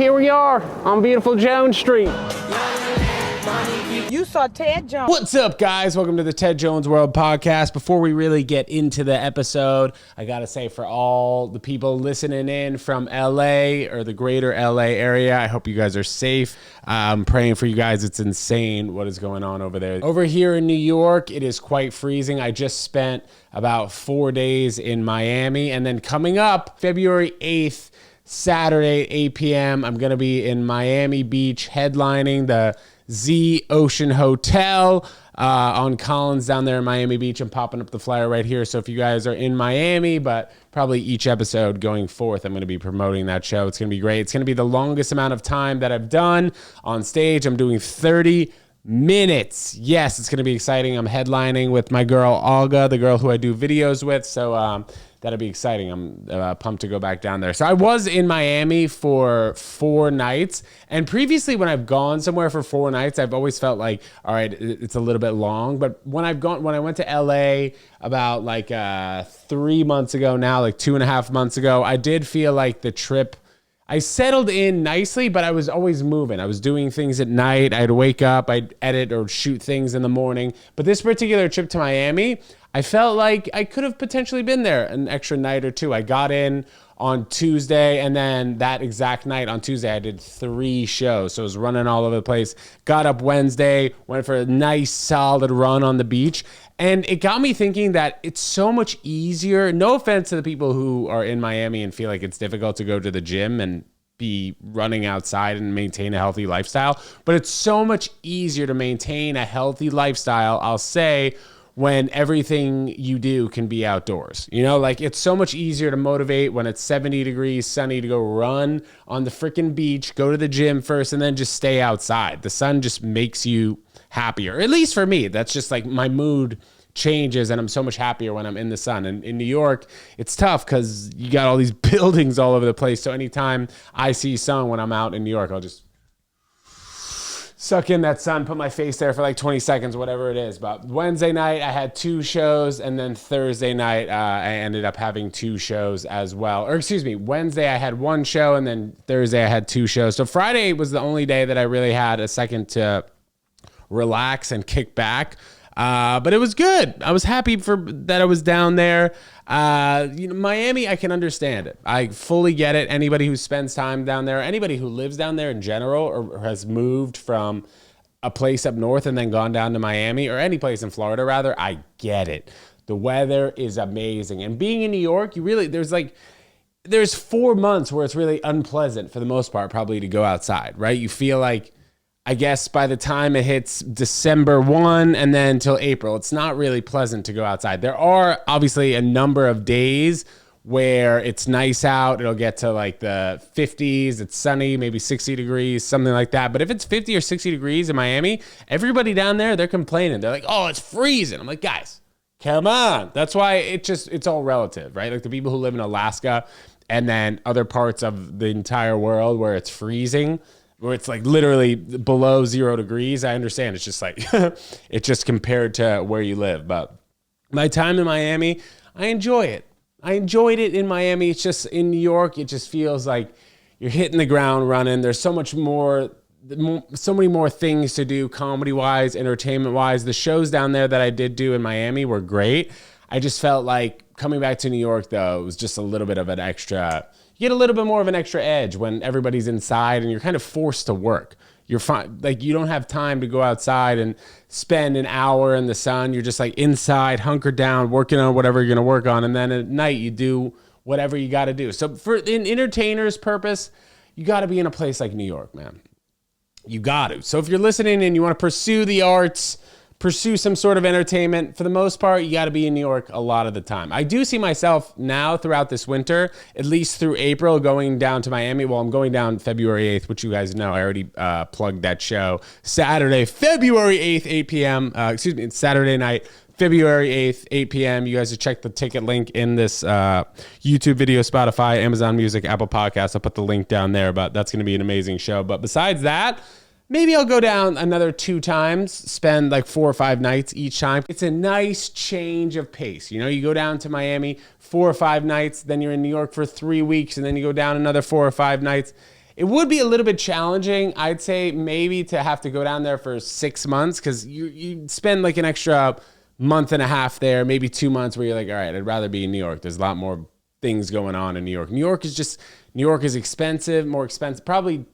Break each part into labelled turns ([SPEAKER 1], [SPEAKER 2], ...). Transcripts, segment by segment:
[SPEAKER 1] Here we are on beautiful Jones Street.
[SPEAKER 2] You saw Ted Jones.
[SPEAKER 1] What's up, guys? Welcome to the Ted Jones World Podcast. Before we really get into the episode, I gotta say, for all the people listening in from LA or the greater LA area, I hope you guys are safe. I'm praying for you guys. It's insane what is going on over there. Over here in New York, it is quite freezing. I just spent about 4 days in Miami, and then coming up February 8th, Saturday, 8 p.m., I'm going to be in Miami Beach headlining the Z Ocean Hotel on Collins down there in Miami Beach. I'm popping up the flyer right here. So if you guys are in Miami, but probably each episode going forth, I'm going to be promoting that show. It's going to be great. It's going to be the longest amount of time that I've done on stage. I'm doing 30 minutes. Yes, it's going to be exciting. I'm headlining with my girl, Olga, the girl who I do videos with. So, that'll be exciting. I'm pumped to go back down there. So I was in Miami for 4 nights. And previously when I've gone somewhere for 4 nights, I've always felt like, all right, it's a little bit long. But when I went to LA about like 3 months ago now, like 2.5 months ago, I did feel like the trip, I settled in nicely, but I was always moving. I was doing things at night. I'd wake up, I'd edit or shoot things in the morning. But this particular trip to Miami, I felt like I could have potentially been there an extra night or two. I got in on Tuesday, and then that exact night on Tuesday, I did 3 shows. So I was running all over the place. Got up Wednesday, went for a nice solid run on the beach. And it got me thinking that it's so much easier. No offense to the people who are in Miami and feel like it's difficult to go to the gym and be running outside and maintain a healthy lifestyle. But it's so much easier to maintain a healthy lifestyle, I'll say, when everything you do can be outdoors. You know, like it's so much easier to motivate when it's 70 degrees sunny to go run on the freaking beach, go to the gym first, and then just stay outside. The sun just makes you happier. At least for me, that's just like my mood changes and I'm so much happier when I'm in the sun. And in New York, it's tough because you got all these buildings all over the place. So anytime I see sun when I'm out in New York, I'll just suck in that sun, put my face there for like 20 seconds, whatever it is. But Wednesday night, I had 2 shows. And then Thursday night, I ended up having 2 shows as well. Or excuse me, Wednesday, I had 1 show. And then Thursday, I had 2 shows. So Friday was the only day that I really had a second to relax and kick back. But it was good. I was happy that I was down there. Miami, I can understand it. I fully get it. Anybody who spends time down there, anybody who lives down there in general, or has moved from a place up north and then gone down to Miami, or any place in Florida rather, I get it. The weather is amazing. And being in New York, there's 4 months where it's really unpleasant for the most part, probably, to go outside, right? You feel like, I guess by the time it hits December 1 and then till April, it's not really pleasant to go outside. There are obviously a number of days where it's nice out. It'll get to like the 50s. It's sunny, maybe 60 degrees, something like that. But if it's 50 or 60 degrees in Miami, everybody down there, they're complaining. They're like, oh, it's freezing. I'm like, guys, come on. That's why it's all relative, right? Like the people who live in Alaska and then other parts of the entire world where it's freezing, where it's like literally below 0 degrees. I understand. It's just like, it's just compared to where you live. But my time in Miami, I enjoy it. I enjoyed it in Miami. It's just in New York, it just feels like you're hitting the ground running. There's so many more things to do comedy-wise, entertainment-wise. The shows down there that I did do in Miami were great. I just felt like coming back to New York, though, it was just a little bit of an extra. You get a little bit more of an extra edge when everybody's inside and you're kind of forced to work. You're fine. Like you don't have time to go outside and spend an hour in the sun. You're just like inside, hunkered down, working on whatever you're going to work on. And then at night you do whatever you got to do. So for an entertainer's purpose, you got to be in a place like New York, man. You got to. So if you're listening and you want to pursue the arts, pursue some sort of entertainment, for the most part, you got to be in New York a lot of the time. I do see myself now throughout this winter, at least through April, going down to Miami. Well, I'm going down February 8th, which you guys know. I already plugged that show. Saturday, February 8th, 8 p.m. It's Saturday night, February 8th, 8 p.m. You guys should check the ticket link in this YouTube video, Spotify, Amazon Music, Apple Podcasts. I'll put the link down there, but that's going to be an amazing show. But besides that, maybe I'll go down another 2 times, spend like 4 or 5 nights each time. It's a nice change of pace. You know, you go down to Miami 4 or 5 nights, then you're in New York for 3 weeks, and then you go down another 4 or 5 nights. It would be a little bit challenging. I'd say maybe to have to go down there for 6 months, because you spend like an extra month and a half there, maybe 2 months where you're like, all right, I'd rather be in New York. There's a lot more things going on in New York. New York is expensive, more expensive, probably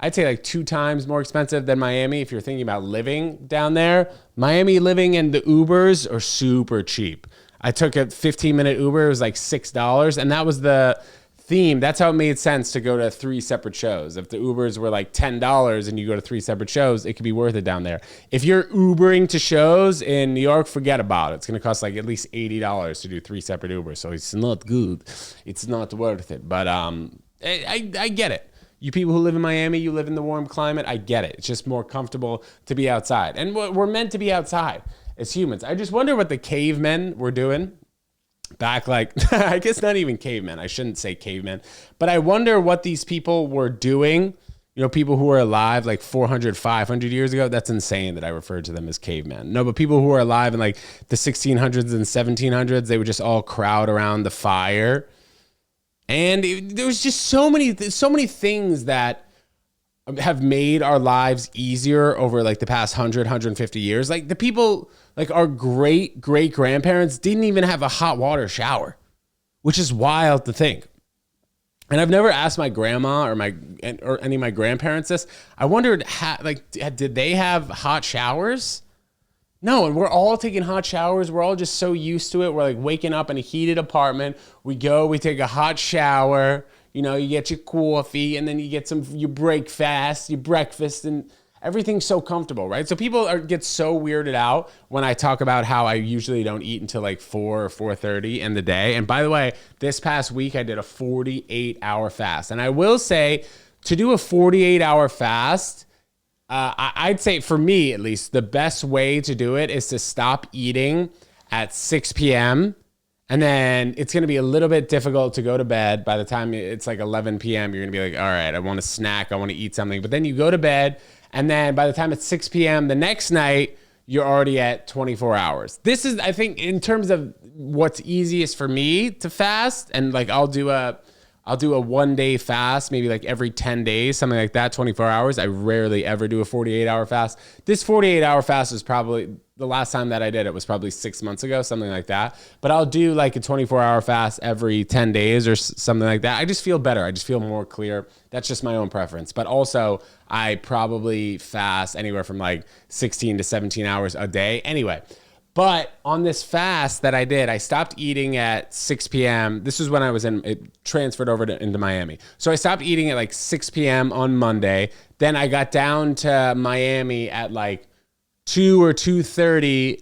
[SPEAKER 1] I'd say like 2 times more expensive than Miami if you're thinking about living down there. Miami living and the Ubers are super cheap. I took a 15-minute Uber. It was like $6, and that was the theme. That's how it made sense to go to 3 separate shows. If the Ubers were like $10 and you go to 3 separate shows, it could be worth it down there. If you're Ubering to shows in New York, forget about it. It's going to cost like at least $80 to do 3 separate Ubers. So it's not good. It's not worth it. But I get it. You people who live in Miami, you live in the warm climate, I get it. It's just more comfortable to be outside. And we're meant to be outside as humans. I just wonder what the cavemen were doing back, like, I guess not even cavemen. I shouldn't say cavemen. But I wonder what these people were doing. You know, people who were alive like 400, 500 years ago. That's insane that I referred to them as cavemen. No, but people who were alive in like the 1600s and 1700s, they would just all crowd around the fire. And there was just so many things that have made our lives easier over like the past 100, 150 years. Like the people, like our great grandparents didn't even have a hot water shower, which is wild to think. And I've never asked my grandma or any of my grandparents this. I wondered, did they have hot showers? No, and we're all taking hot showers. We're all just so used to it. We're like waking up in a heated apartment. We take a hot shower. You know, you get your coffee, and then you get your breakfast, and everything's so comfortable, right? So people get so weirded out when I talk about how I usually don't eat until like 4 or 4:30 in the day. And by the way, this past week I did a 48-hour fast. And I will say, to do a 48-hour fast, I'd say for me, at least, the best way to do it is to stop eating at 6 p.m. And then it's going to be a little bit difficult to go to bed. By the time it's like 11 p.m., you're going to be like, all right, I want a snack. I want to eat something. But then you go to bed. And then by the time it's 6 p.m. the next night, you're already at 24 hours. This is, I think, in terms of what's easiest for me to fast. And like I'll do a 1-day fast, maybe like every 10 days, something like that, 24 hours. I rarely ever do a 48-hour fast. This 48-hour fast is probably, the last time that I did it was probably 6 months ago, something like that. But I'll do like a 24-hour fast every 10 days or something like that. I just feel better. I just feel more clear. That's just my own preference. But also, I probably fast anywhere from like 16 to 17 hours a day. Anyway. But on this fast that I did, I stopped eating at 6 p.m. This was when it transferred over into Miami. So I stopped eating at like 6 p.m. on Monday. Then I got down to Miami at like 2 or 2:30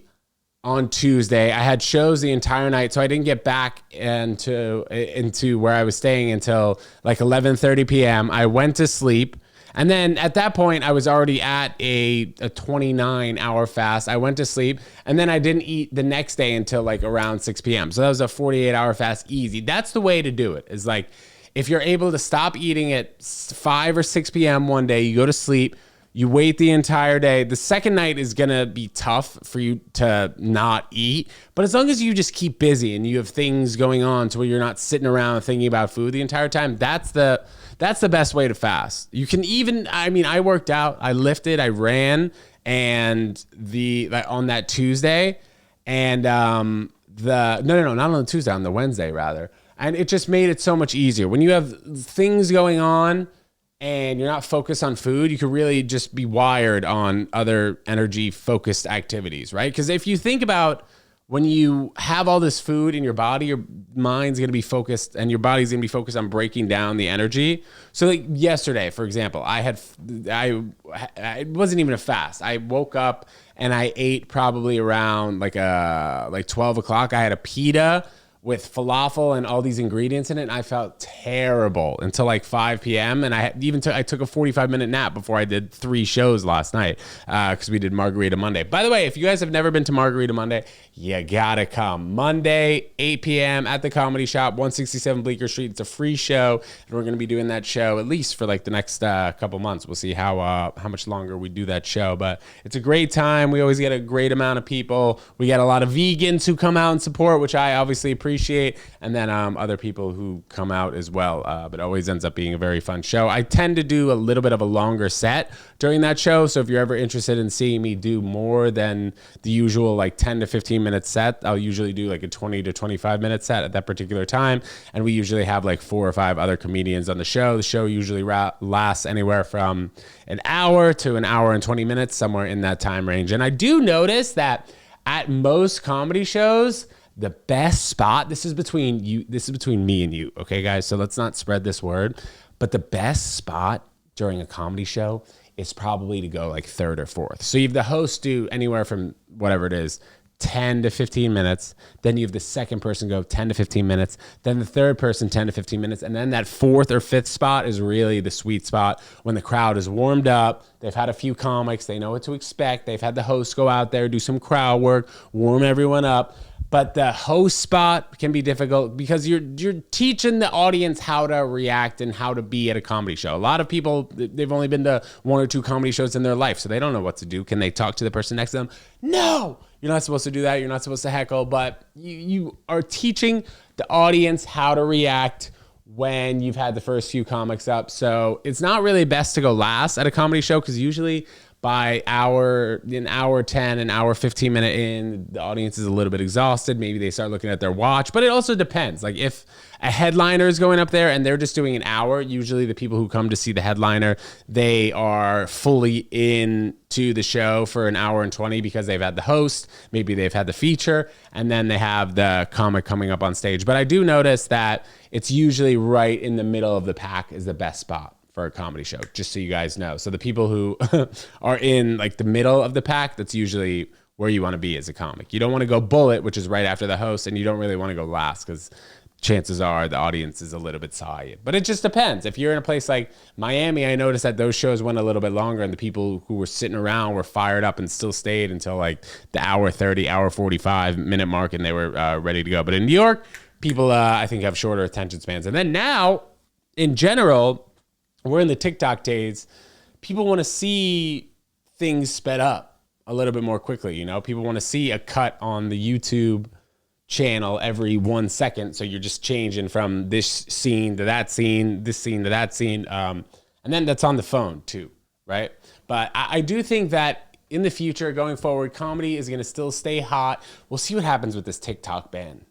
[SPEAKER 1] on Tuesday. I had shows the entire night, so I didn't get back into where I was staying until like 11:30 p.m. I went to sleep. And then at that point, I was already at a 29-hour fast. I went to sleep, and then I didn't eat the next day until like around 6 p.m. So that was a 48-hour fast easy. That's the way to do it, is like if you're able to stop eating at 5 or 6 p.m. one day, you go to sleep, you wait the entire day. The second night is going to be tough for you to not eat. But as long as you just keep busy and you have things going on to where you're not sitting around thinking about food the entire time, that's the best way to fast. You can even, I worked out, I lifted, I ran, and on that Tuesday, and not on the Tuesday, on the Wednesday rather. And it just made it so much easier. When you have things going on and you're not focused on food, you can really just be wired on other energy focused activities, right? Because if you think about when you have all this food in your body, your mind's going to be focused and your body's going to be focused on breaking down the energy. So like yesterday, for example, it wasn't even a fast. I woke up and I ate probably around like 12 o'clock. I had a pita with falafel and all these ingredients in it, and I felt terrible until like 5 p.m. And I took a 45-minute nap before I did 3 shows last night because we did Margarita Monday. By the way, if you guys have never been to Margarita Monday, you gotta come. Monday, 8 p.m. at the Comedy Shop, 167 Bleecker Street. It's a free show, and we're gonna be doing that show at least for like the next couple months. We'll see how much longer we do that show, but it's a great time. We always get a great amount of people. We get a lot of vegans who come out and support, which I obviously appreciate. appreciate, and then other people who come out as well. But it always ends up being a very fun show. I tend to do a little bit of a longer set during that show, so if you're ever interested in seeing me do more than the usual like 10 to 15 minute set, I'll usually do like a 20 to 25 minute set at that particular time, and we usually have like 4 or 5 other comedians on the show. The show usually lasts anywhere from an hour to an hour and 20 minutes, somewhere in that time range. And I do notice that at most comedy shows, the best spot, this is between me and you, okay, guys? So let's not spread this word, but the best spot during a comedy show is probably to go like third or fourth. So you have the host do anywhere from whatever it is, 10 to 15 minutes. Then you have the second person go 10 to 15 minutes. Then the third person 10 to 15 minutes. And then that fourth or fifth spot is really the sweet spot when the crowd is warmed up. They've had a few comics. They know what to expect. They've had the host go out there, do some crowd work, warm everyone up. But the host spot can be difficult because you're teaching the audience how to react and how to be at a comedy show. A lot of people, they've only been to 1 or 2 comedy shows in their life, so they don't know what to do. Can they talk to the person next to them? No, you're not supposed to do that. You're not supposed to heckle, but you are teaching the audience how to react when you've had the first few comics up. So it's not really best to go last at a comedy show because usually by an hour 10, an hour 15 minute in, the audience is a little bit exhausted. Maybe they start looking at their watch, but it also depends. Like if a headliner is going up there and they're just doing an hour, usually the people who come to see the headliner, they are fully into the show for an hour and 20 because they've had the host, maybe they've had the feature, and then they have the comic coming up on stage. But I do notice that it's usually right in the middle of the pack is the best spot for a comedy show, just so you guys know. So the people who are in like the middle of the pack, that's usually where you want to be as a comic. You don't want to go bullet, which is right after the host, and you don't really want to go last because chances are the audience is a little bit tired. But it just depends. If you're in a place like Miami, I noticed that those shows went a little bit longer and the people who were sitting around were fired up and still stayed until like the hour 30, hour 45 minute mark, and they were ready to go. But in New York, people I think have shorter attention spans. And then now, in general, we're in the TikTok days. People want to see things sped up a little bit more quickly. You know, people want to see a cut on the YouTube channel every 1 second. So you're just changing from this scene to that scene, this scene to that scene. And then that's on the phone too, right? But I do think that in the future, going forward, comedy is going to still stay hot. We'll see what happens with this TikTok ban.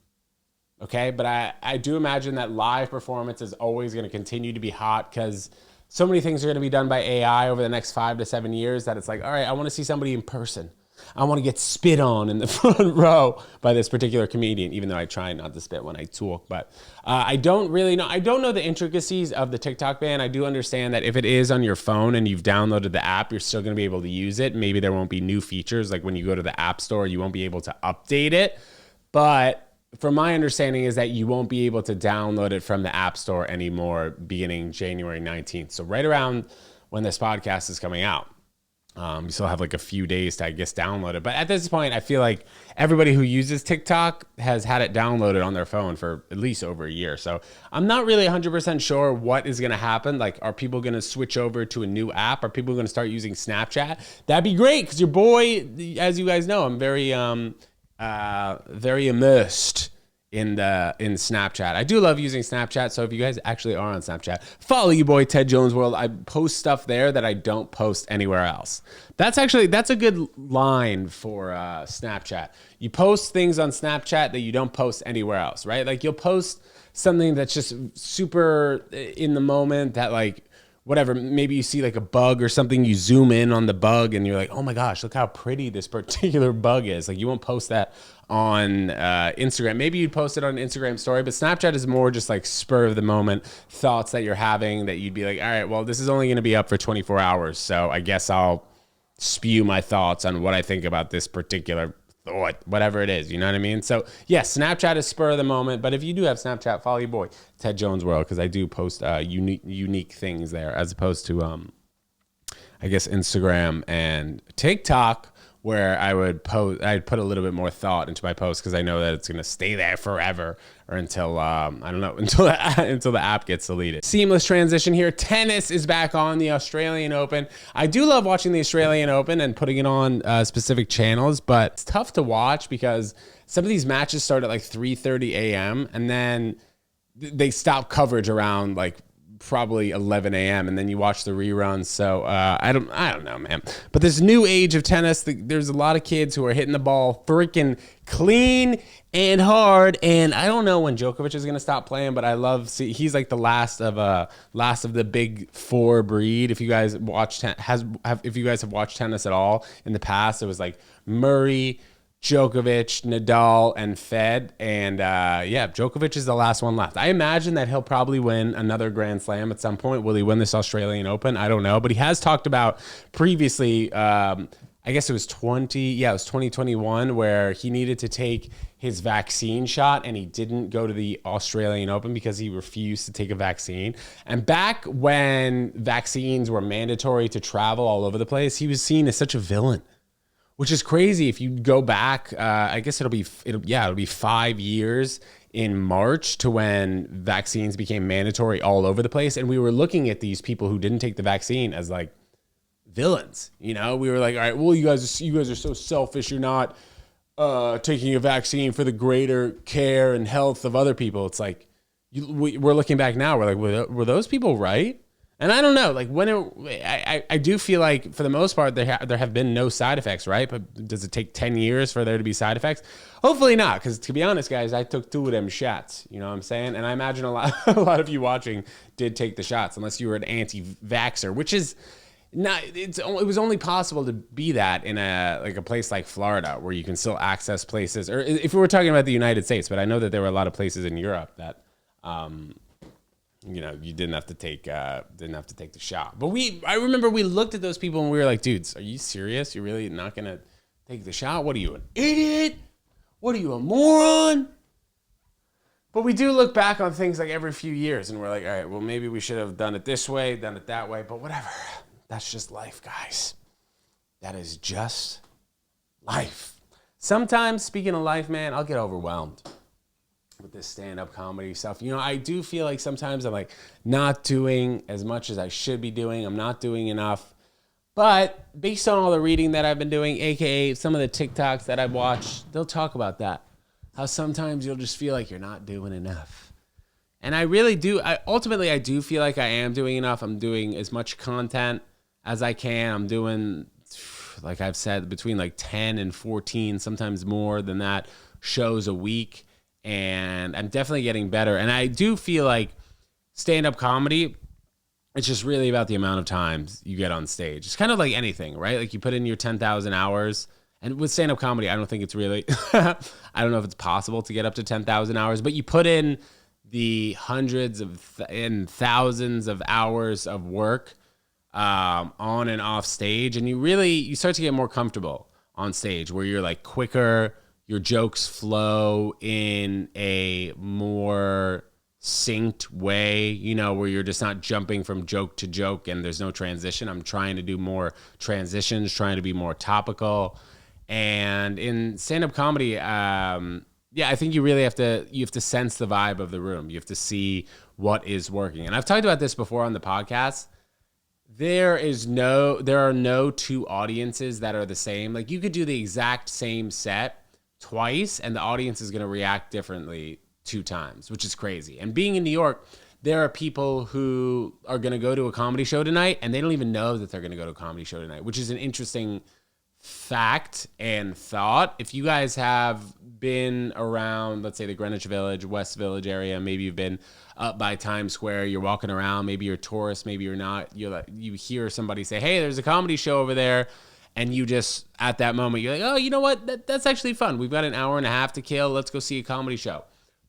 [SPEAKER 1] Okay, but I do imagine that live performance is always going to continue to be hot because so many things are going to be done by AI over the next 5 to 7 years that it's like, all right, I want to see somebody in person. I want to get spit on in the front row by this particular comedian, even though I try not to spit when I talk. But I don't really know. I don't know the intricacies of the TikTok ban. I do understand that if it is on your phone and you've downloaded the app, you're still going to be able to use it. Maybe there won't be new features. Like when you go to the App Store, you won't be able to update it. But from my understanding is that you won't be able to download it from the App Store anymore beginning January 19th. So right around when this podcast is coming out. You still have like a few days to, I guess, download it. But at this point, I feel like everybody who uses TikTok has had it downloaded on their phone for at least over a year. So I'm not really 100% sure what is going to happen. Like, are people going to switch over to a new app? Are people going to start using Snapchat? That'd be great because your boy, as you guys know, I'm very immersed in Snapchat. I do love using Snapchat. So if you guys actually are on Snapchat, follow your boy Ted Jones World. I post stuff there that I don't post anywhere else. That's a good line for Snapchat. You post things on Snapchat that you don't post anywhere else, right? Like you'll post something that's just super in the moment that like, whatever, maybe you see like a bug or something, you zoom in on the bug and you're like, oh my gosh, look how pretty this particular bug is. Like you won't post that on Instagram. Maybe you'd post it on an Instagram story, but Snapchat is more just like spur of the moment thoughts that you're having that you'd be like, all right, well, this is only going to be up for 24 hours. So I guess I'll spew my thoughts on what I think about this particular thought, whatever it is, you know what I mean? So yeah, Snapchat is spur of the moment, but if you do have Snapchat, follow your boy, Ted Jones World, because I do post unique things there as opposed to, I guess, Instagram and TikTok, where I'd put a little bit more thought into my post because I know that it's going to stay there forever or until, I don't know, until the app gets deleted. Seamless transition here. Tennis is back on, the Australian Open. I do love watching the Australian Open and putting it on specific channels, but it's tough to watch because some of these matches start at like 3:30 a.m. and then they stop coverage around like probably 11 a.m. and then you watch the reruns. So I don't know, man. But this new age of tennis, there's a lot of kids who are hitting the ball freaking clean and hard. And I don't know when Djokovic is going to stop playing, but I love he's like the last of the big four breed. If you guys have watched tennis at all in the past, it was like Murray, Djokovic, Nadal, and Fed. And Djokovic is the last one left. I imagine that he'll probably win another Grand Slam at some point. Will he win this Australian Open? I don't know. But he has talked about previously, I guess it was 2021, where he needed to take his vaccine shot and he didn't go to the Australian Open because he refused to take a vaccine. And back when vaccines were mandatory to travel all over the place, he was seen as such a villain. Which is crazy. If you go back, I guess it'll be 5 years in March to when vaccines became mandatory all over the place. And we were looking at these people who didn't take the vaccine as like villains. You know, we were like, all right, well, you guys are so selfish. You're not taking a vaccine for the greater care and health of other people. It's like, we're looking back now. We're like, were those people right? And I don't know, like I do feel like for the most part, there have been no side effects, right? But does it take 10 years for there to be side effects? Hopefully not, because to be honest, guys, I took 2 of them shots, you know what I'm saying? And I imagine a lot of you watching did take the shots, unless you were an anti-vaxxer, which is not, it was only possible to be that in a place like Florida, where you can still access places, or if we were talking about the United States, but I know that there were a lot of places in Europe that, you know, you didn't have to take the shot. But I remember we looked at those people and we were like, dudes, are you serious? You're really not going to take the shot? What are you, an idiot? What are you, a moron? But we do look back on things like every few years and we're like, all right, well, maybe we should have done it this way, done it that way, but whatever. That's just life, guys. That is just life. Sometimes, speaking of life, man, I'll get overwhelmed with this stand-up comedy stuff. You know, I do feel like sometimes I'm like not doing as much as I should be doing. I'm not doing enough. But based on all the reading that I've been doing, aka some of the TikToks that I've watched, they'll talk about that. How sometimes you'll just feel like you're not doing enough. And I really do. Ultimately, I do feel like I am doing enough. I'm doing as much content as I can. I'm doing, like I've said, between like 10 and 14, sometimes more than that, shows a week. And I'm definitely getting better. And I do feel like stand-up comedy, it's just really about the amount of times you get on stage. It's kind of like anything, right? Like you put in your 10,000 hours. And with stand-up comedy, I don't think it's really, I don't know if it's possible to get up to 10,000 hours, but you put in the hundreds and thousands of hours of work on and off stage. And you start to get more comfortable on stage, where you're like quicker, your jokes flow in a more synced way, you know, where you're just not jumping from joke to joke and there's no transition. I'm trying to do more transitions, trying to be more topical. And in stand-up comedy, I think you really have to sense the vibe of the room. You have to see what is working. And I've talked about this before on the podcast. There are no two audiences that are the same. Like you could do the exact same set twice and the audience is going to react differently 2 times, which is crazy. And being in New York, there are people who are going to go to a comedy show tonight and they don't even know that they're going to go to a comedy show tonight, which is an interesting fact and thought. If you guys have been around, let's say the Greenwich Village, West Village area, maybe you've been up by Times Square, you're walking around, maybe you're a tourist, maybe you're not, you hear somebody say, hey, there's a comedy show over there. And you just, at that moment, you're like, oh, you know what? That's actually fun. We've got an hour and a half to kill. Let's go see a comedy show.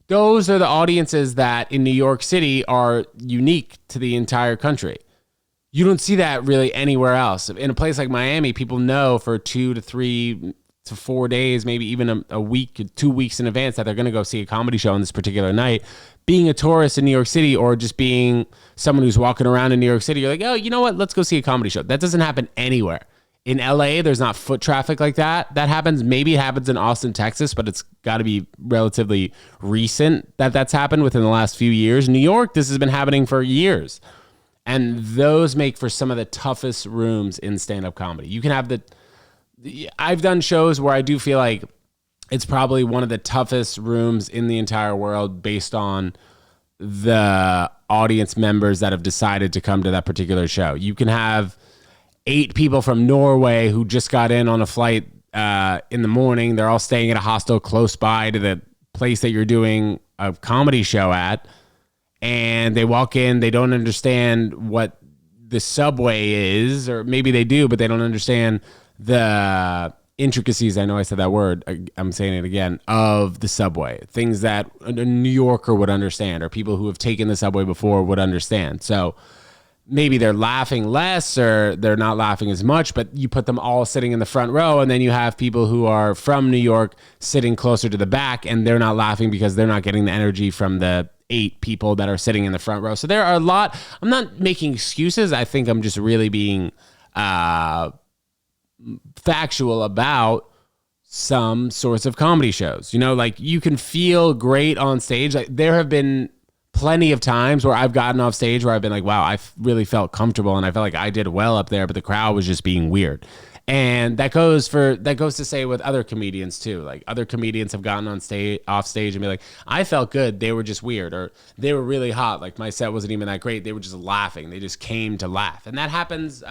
[SPEAKER 1] Those are the audiences that in New York City are unique to the entire country. You don't see that really anywhere else. In a place like Miami, people know for 2 to 3 to 4 days, maybe even a week, 2 weeks in advance that they're going to go see a comedy show on this particular night. Being a tourist in New York City or just being someone who's walking around in New York City, you're like, oh, you know what? Let's go see a comedy show. That doesn't happen anywhere in LA, there's not foot traffic like that. That happens. Maybe it happens in Austin, Texas, but it's got to be relatively recent that that's happened within the last few years. New York, this has been happening for years. And those make for some of the toughest rooms in stand-up comedy. You can have I've done shows where I do feel like it's probably one of the toughest rooms in the entire world based on the audience members that have decided to come to that particular show. You can have 8 people from Norway who just got in on a flight in the morning. They're all staying at a hostel close by to the place that you're doing a comedy show at. And they walk in, they don't understand what the subway is, or maybe they do, but they don't understand the intricacies, I know I said that word, I'm saying it again, of the subway. Things that a New Yorker would understand, or people who have taken the subway before would understand. So maybe they're laughing less or they're not laughing as much, but you put them all sitting in the front row, and then you have people who are from New York sitting closer to the back, and they're not laughing because they're not getting the energy from the 8 people that are sitting in the front row. So there are a lot. I'm not making excuses. I think I'm just really being factual about some sorts of comedy shows. You know, like, you can feel great on stage. Like, there have been plenty of times where I've gotten off stage where I've been like, wow, I really felt comfortable and I felt like I did well up there, but the crowd was just being weird. And that goes to say with other comedians too. Like, other comedians have gotten off stage and be like, I felt good, they were just weird, or they were really hot, like my set wasn't even that great, they were just laughing, they just came to laugh. And that happens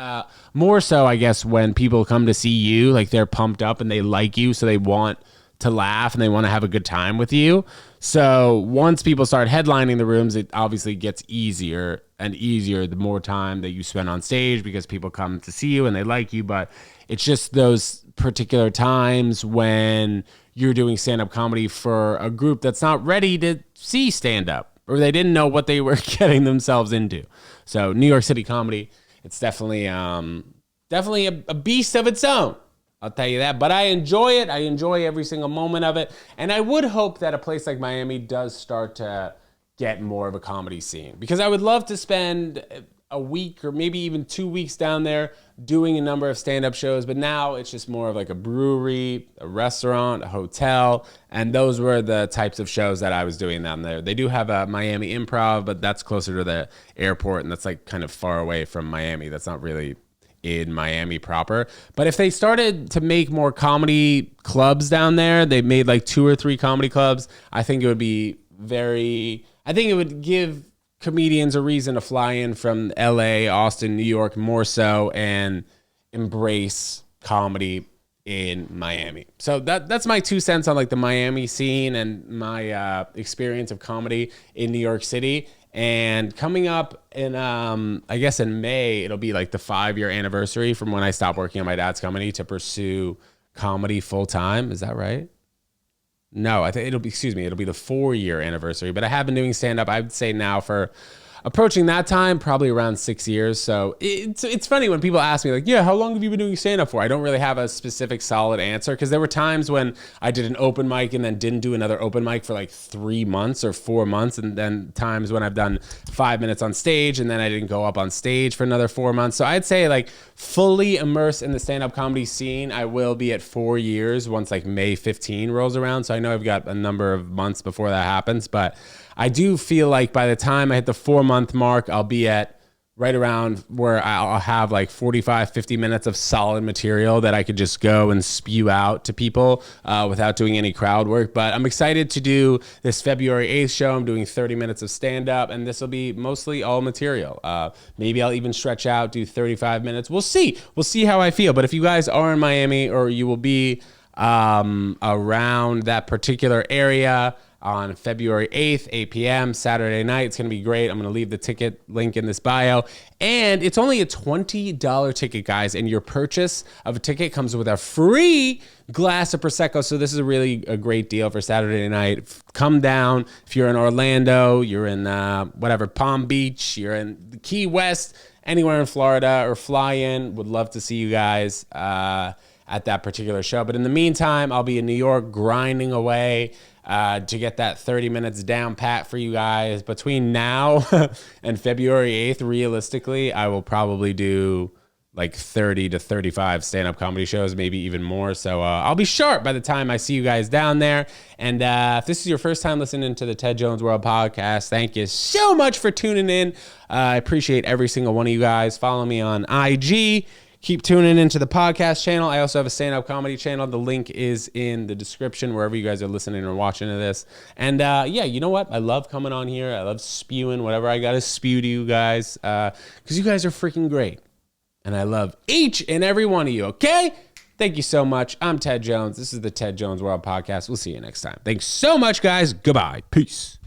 [SPEAKER 1] more so, I guess, when people come to see you, like, they're pumped up and they like you, so they want to laugh and they want to have a good time with you. So once people start headlining the rooms, it obviously gets easier and easier the more time that you spend on stage, because people come to see you and they like you. But it's just those particular times when you're doing stand-up comedy for a group that's not ready to see stand-up, or they didn't know what they were getting themselves into. So New York City comedy, it's definitely a beast of its own. I'll tell you that, but I enjoy it. I enjoy every single moment of it. And I would hope that a place like Miami does start to get more of a comedy scene, because I would love to spend a week or maybe even 2 weeks down there doing a number of stand-up shows. But now it's just more of like a brewery, a restaurant, a hotel. And those were the types of shows that I was doing down there. They do have a Miami Improv, but that's closer to the airport, and that's like kind of far away from Miami. That's not really in Miami proper. But if they started to make more comedy clubs down there, they made like 2 or 3 comedy clubs, I think it would give comedians a reason to fly in from LA, Austin, New York more so, and embrace comedy in Miami. So that's my 2 cents on like the Miami scene and my experience of comedy in New York City. And coming up in, I guess in May, it'll be like the 5-year anniversary from when I stopped working on my dad's company to pursue comedy full time. Is that right? No, I think it'll be the 4-year anniversary. But I have been doing stand up, I would say now, for approaching that time, probably around 6 years. So it's funny when people ask me like, yeah, how long have you been doing stand-up for? I don't really have a specific solid answer, because there were times when I did an open mic and then didn't do another open mic for like 3 months or 4 months. And then times when I've done 5 minutes on stage and then I didn't go up on stage for another 4 months. So I'd say like fully immersed in the stand-up comedy scene, I will be at 4 years once like May 15 rolls around. So I know I've got a number of months before that happens, but I do feel like by the time I hit the 4-month mark, I'll be at right around where I'll have like 45, 50 minutes of solid material that I could just go and spew out to people without doing any crowd work. But I'm excited to do this February 8th show. I'm doing 30 minutes of stand-up, and this will be mostly all material. Maybe I'll even stretch out, do 35 minutes. We'll see. We'll see how I feel. But if you guys are in Miami, or you will be around that particular area on February 8th, 8 p.m., Saturday night, it's going to be great. I'm going to leave the ticket link in this bio. And it's only a $20 ticket, guys. And your purchase of a ticket comes with a free glass of Prosecco. So this is a great deal for Saturday night. Come down. If you're in Orlando, you're in Palm Beach, you're in Key West, anywhere in Florida, or fly in. Would love to see you guys at that particular show. But in the meantime, I'll be in New York grinding away to get that 30 minutes down pat for you guys. Between now and February 8th, realistically, I will probably do like 30 to 35 stand-up comedy shows, maybe even more. So I'll be sharp by the time I see you guys down there. And if this is your first time listening to the Ted Jones World Podcast, thank you so much for tuning in. I appreciate every single one of you guys. Follow me on IG. Keep tuning into the podcast channel. I also have a stand-up comedy channel. The link is in the description wherever you guys are listening or watching to this. And yeah, you know what? I love coming on here. I love spewing whatever I got to spew to you guys because you guys are freaking great. And I love each and every one of you, okay? Thank you so much. I'm Ted Jones. This is the Ted Jones World Podcast. We'll see you next time. Thanks so much, guys. Goodbye. Peace.